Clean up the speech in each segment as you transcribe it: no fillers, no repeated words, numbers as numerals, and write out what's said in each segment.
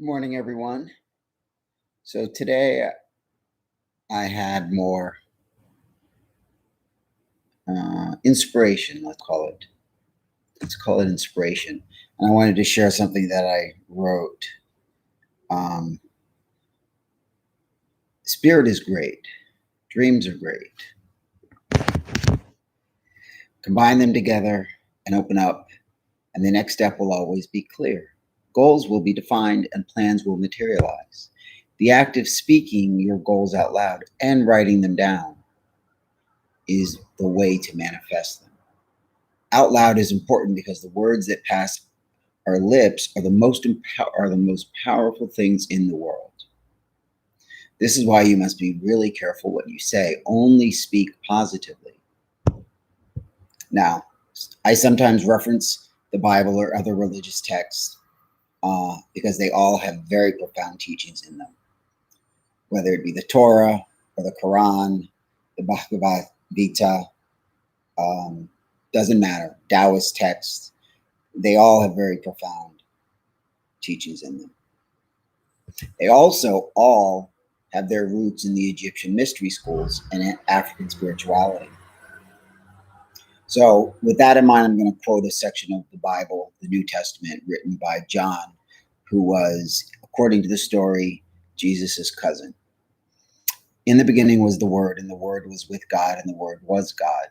Good morning, everyone. So today I had more inspiration, let's call it. Let's call it inspiration. And I wanted to share something that I wrote. Um, Spirit is great. Dreams are great. Combine them together and open up, and the next step will always be clear. Goals will be defined and plans will materialize. The act of speaking your goals out loud and writing them down is the way to manifest them. Out loud is important because the words that pass our lips are the most powerful things in the world. This is why you must be really careful what you say. Only speak positively. Now, I sometimes reference the Bible or other religious texts because they all have very profound teachings in them, whether it be the Torah or the Quran, the Bhagavad Gita, doesn't matter, Taoist texts, they all have very profound teachings in them. They also all have their roots in the Egyptian mystery schools and African spirituality. So, with that in mind, I'm going to quote a section of the Bible, the New Testament, written by John, who was, according to the story, Jesus' cousin. In the beginning was the Word, and the Word was with God, and the Word was God.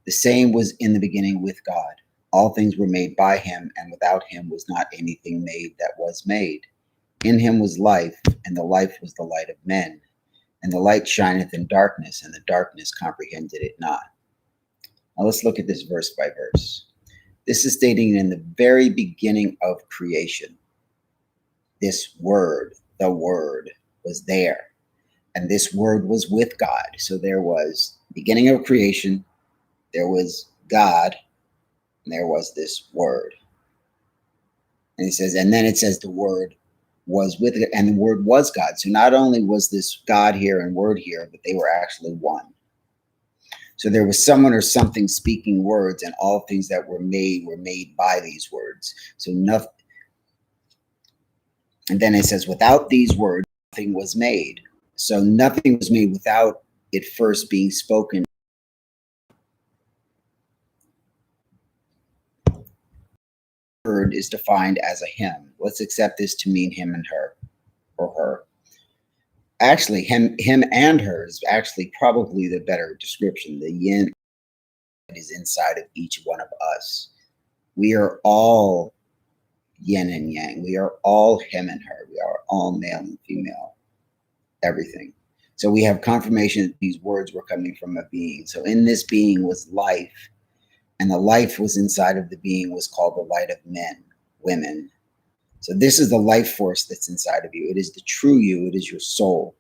The same was in the beginning with God. All things were made by him, and without him was not anything made that was made. In him was life, and the life was the light of men. And the light shineth in darkness, and the darkness comprehended it not. Now let's look at this verse by verse. This is stating in the very beginning of creation. This word, the word, was there. And this word was with God. So there was beginning of creation, there was God, and there was this word. And he says, and then it says the word was with it, and the word was God. So not only was this God here and word here, but they were actually one. So there was someone or something speaking words, and all things that were made by these words. So nothing. And then it says, without these words, nothing was made. So nothing was made without it first being spoken. Word is defined as a him. Let's accept this to mean him and her, or her. Actually, him and her is actually probably the better description. The yin is inside of each one of us. We are all yin and yang. We are all him and her. We are all male and female. Everything. So we have confirmation that these words were coming from a being. So in this being was life, and the life was inside of the being was called the light of men, women. So this is the life force that's inside of you. It is the true you. It is your soul.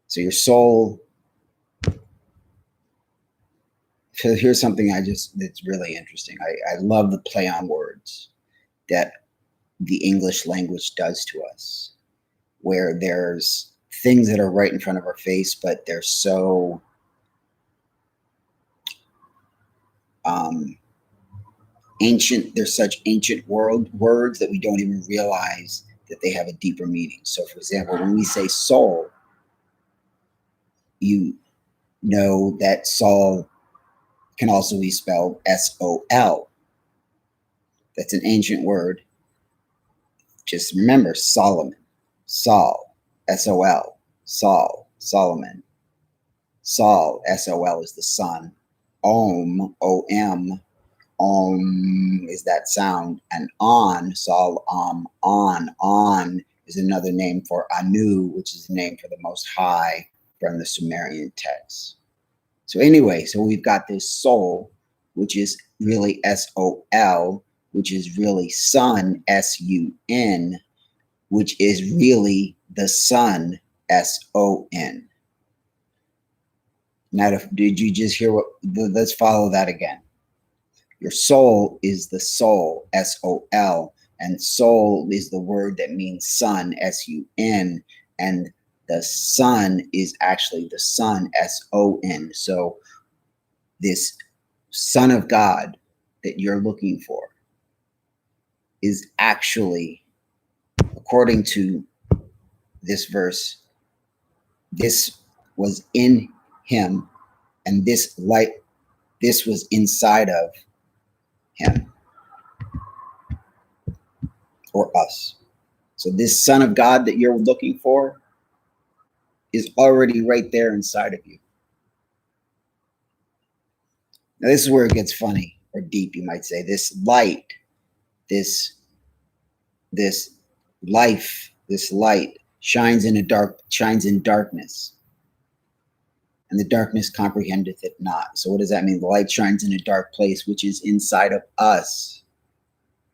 So your soul. So here's something that's really interesting. I love the play on words that the English language does to us, where there's things that are right in front of our face, but they're so ancient. They're such ancient words that we don't even realize that they have a deeper meaning. So, for example, when we say soul, you know that soul can also be spelled S-O-L. That's an ancient word. Just remember Solomon, Saul, S-O-L, Saul, Solomon. Saul, S-O-L, is the sun. Om, O-M, Om is that sound. And on, Saul, on is another name for Anu, which is the name for the Most High from the Sumerian text. So anyway, so we've got this soul, which is really S-O-L, which is really sun, S-U-N, which is really the sun, S-O-N. Now, did you just hear what? Let's follow that again. Your soul is the soul, S-O-L, and soul is the word that means sun, S-U-N, and the sun is actually the sun, S-O-N. So this Son of God that you're looking for is actually, according according to this verse, this was in him, and this was inside of him or us. So this Son of God that you're looking for is already right there inside of you. Now, this is where it gets funny or deep, you might say. This light, this life, this light shines in darkness, and the darkness comprehendeth it not. So what does that mean? The light shines in a dark place, which is inside of us.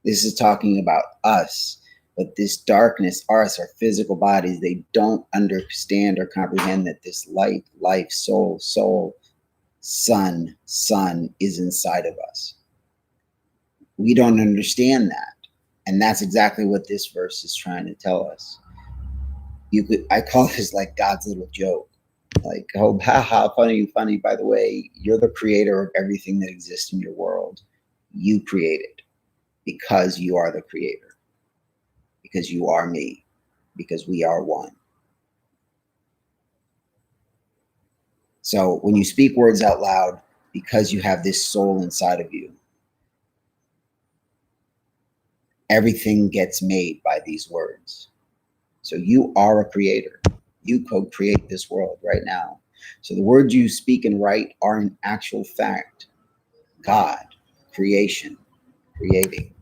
This is talking about us. But this darkness, us, our physical bodies, they don't understand or comprehend that this light, life, soul, sun is inside of us. We don't understand that. And that's exactly what this verse is trying to tell us. I call this like God's little joke. Like, oh, haha, funny. By the way, you're the creator of everything that exists in your world. You created because you are the creator. Because you are me. Because we are one. So when you speak words out loud, because you have this soul inside of you, everything gets made by these words. So you are a creator. You co-create this world right now. So the words you speak and write are in actual fact God, creation, creating.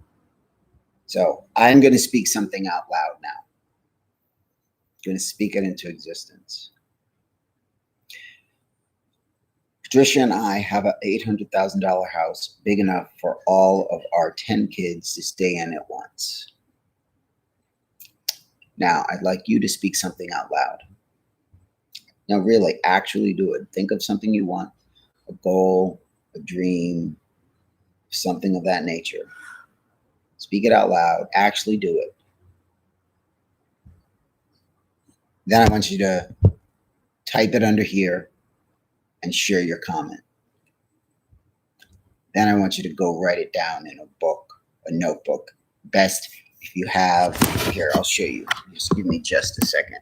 So I'm going to speak something out loud now. I'm going to speak it into existence. Patricia and I have an $800,000 house big enough for all of our 10 kids to stay in at once. Now, I'd like you to speak something out loud. Now, really, actually do it. Think of something you want, a goal, a dream, something of that nature. Speak it out loud. Actually do it. Then I want you to type it under here and share your comment. Then I want you to go write it down in a book, a notebook. Best if you have, here, I'll show you. Just give me just a second.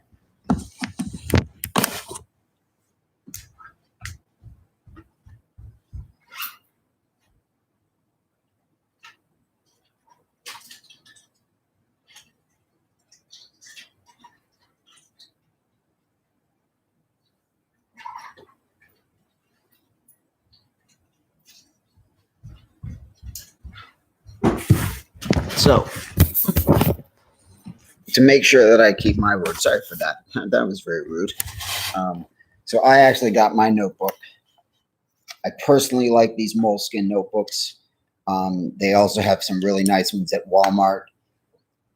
So, to make sure that I keep my word, sorry for that. That was very rude. So I actually got my notebook. I personally like these Moleskine notebooks. They also have some really nice ones at Walmart.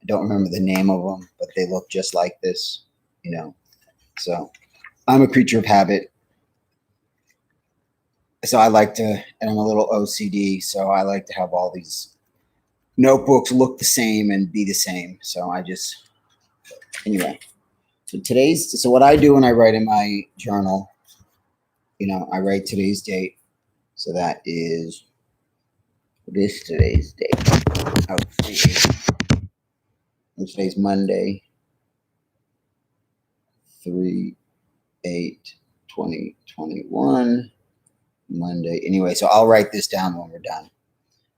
I don't remember the name of them, but they look just like this, you know. So I'm a creature of habit. So I like to, and I'm a little OCD, so I like to have all these notebooks look the same and be the same. So I just, anyway. So what I do when I write in my journal, you know, I write today's date. So that is, today's date? Oh, today's Monday, 3/8/2021. Monday. Anyway, so I'll write this down when we're done.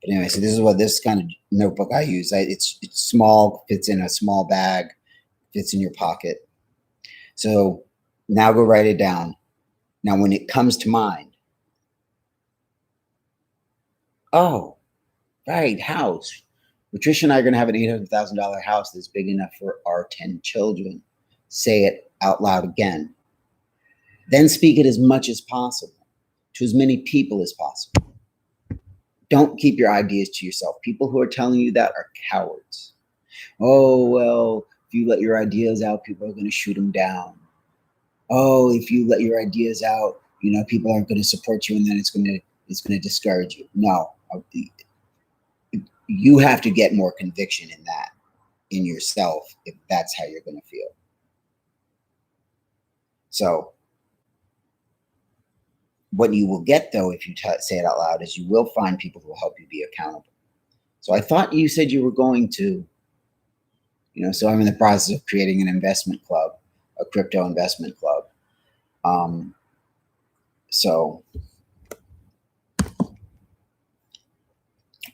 But anyway, so this kind of notebook I use. It's small, fits in a small bag, fits in your pocket. So now go write it down. Now, when it comes to mind, oh, right, house. Patricia and I are going to have an $800,000 house that's big enough for our 10 children. Say it out loud again. Then speak it as much as possible to as many people as possible. Don't keep your ideas to yourself. People who are telling you that are cowards. Oh, well, if you let your ideas out, people are going to shoot them down. Oh, if you let your ideas out, you know, people aren't going to support you, and then it's going to discourage you. No, you have to get more conviction in that, in yourself, if that's how you're going to feel. So what you will get, though, if you say it out loud, is you will find people who will help you be accountable. So I thought you said you were going to So I'm in the process of creating an investment club, a crypto investment club. So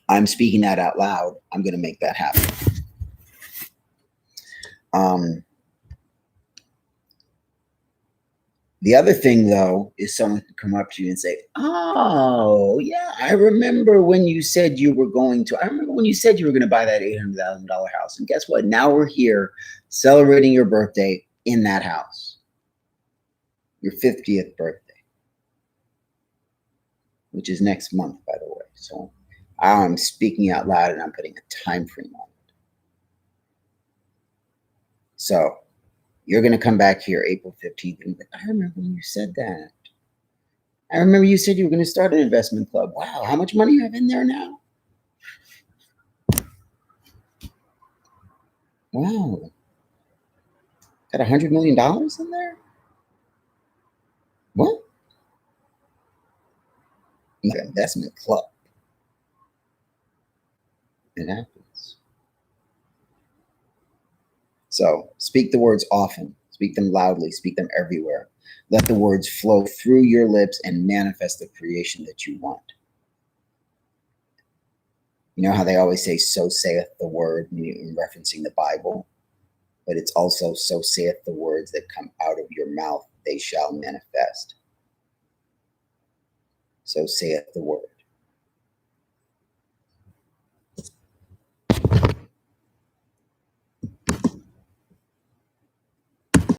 I'm speaking that out loud. I'm going to make that happen. The other thing, though, is someone can come up to you and say, "Oh, yeah, I remember when you said you were going to. I remember when you said you were going to buy that $800,000 house. And guess what? Now we're here celebrating your birthday in that house, your 50th birthday, which is next month, by the way. So I'm speaking out loud and I'm putting a time frame on it. So you're going to come back here April 15th and be like, I remember when you said that. I remember you said you were going to start an investment club. Wow, how much money you have in there now? Wow. Got $100 million in there? What? An investment club. It happens. So speak the words often. Speak them loudly. Speak them everywhere. Let the words flow through your lips and manifest the creation that you want. You know how they always say, so saith the word, in referencing the Bible? But it's also, so saith the words that come out of your mouth, they shall manifest. So saith the word.